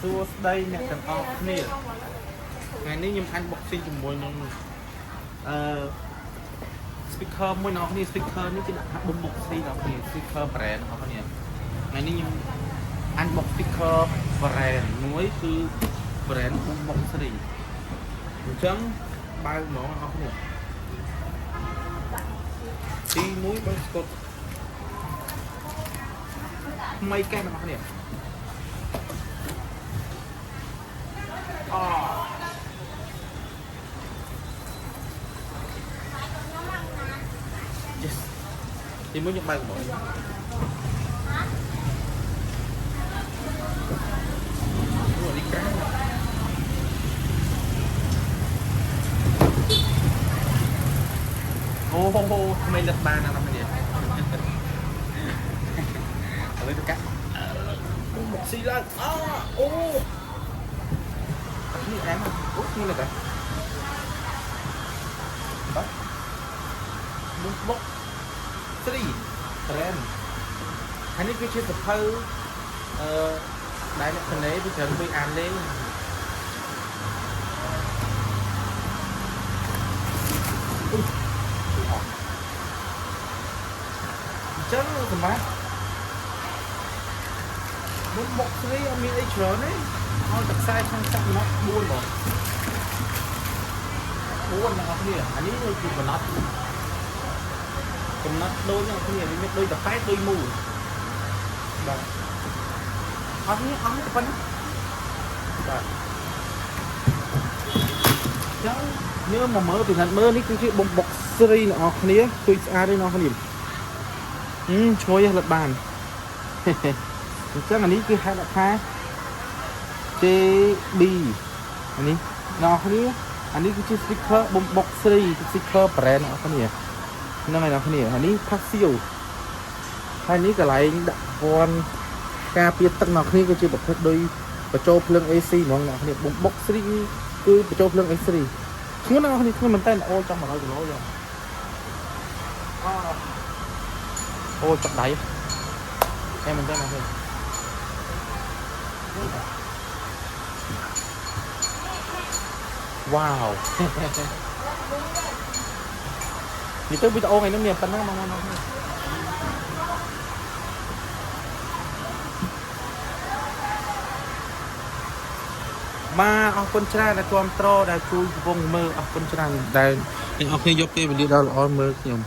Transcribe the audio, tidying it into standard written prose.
សួស្ដីអ្នកទាំងអស់គ្នាថ្ងៃនេះខ្ញុំអាន boxing ជាមួយនឹងspeaker មួយអ្នកគ្នា speaker នេះគេដាក់បំបុកស្រីអ្នកគ្នា speaker brand អ្នកគ្នាថ្ងៃនេះខ្ញុំអាន box speaker brand មួយគឺ brand បំបុកស្រីអញ្ចឹងបើកហ្មងអ្នកគ្នាទី1បើស្កុតថ្មីកែអ្នកគ្នាទីមួយខ្ញុំបើកហ្មងអូនេះក្រាស់អូថ្មីលឹកបានណាស់គ្នាឥឡូវទៅកាត់មកស៊ីឡើងអូនេះអែមអូនេះលឹកហ្នឹងបាទមុខបុក3 brand ហើយនេះគឺជាសភៅដែលអ្នកកណេវាច្រើនពេលអានលេងអញ្ចឹងសម្រាប់មុខបុក3អត់មានអីច្រើនទេឲ្យតែខ្សែខាងសាក់ម្ដង4ហ្មង4បងប្អូនអានេះគឺកំណត់ដូចអ្នកគ្នាវាមានដូចតែប៉ែតដូចមូលបាទអត់នេះអត់តែប៉ុណ្ណឹងបាទចឹងញើមកមើលពីខាងមើលនេះគឺជាបំបុកស្រីអ្នកគ្នាជួយស្អាតទេអ្នកគ្នាឈ្ងុយលិតបានអញ្ចឹងអានេះគឺហៅថា JB អានេះអ្នកគ្នាអានេះគឺជា sticker បំបុកស្រី sticker brand អ្នកគ្នាហ្នឹងហើយអ្នកគ្នាអានេះផាសៀវហើយនេះកន្លែងដាក់ពណ៌ការពារទឹកអ្នកគ្នាគឺជាប្រភេទដូចបញ្ចូលភ្លើង AC ហ្មងអ្នកគ្នាបំបុកស្រីគឺបញ្ចូលភ្លើង AC ធ្ងន់អ្នកគ្នាធ្ងន់មែនតើអូចាំ100គីឡូយ៉ាងអូចាប់ដៃអែមែនតើអ្នកគ្នាវ៉ាវនិយាយទៅវីដេអូថ្ងៃនេះមានប៉ុណ្ណឹងបងប្អូនបាទអរគុណច្រើនដែលគាំទ្រដែលជួយកំពុងមើលអរគុណច្រើនដែលអ្នកនរគ្នាយកពេលវេលាដល់ល្អមើលខ្ញុំ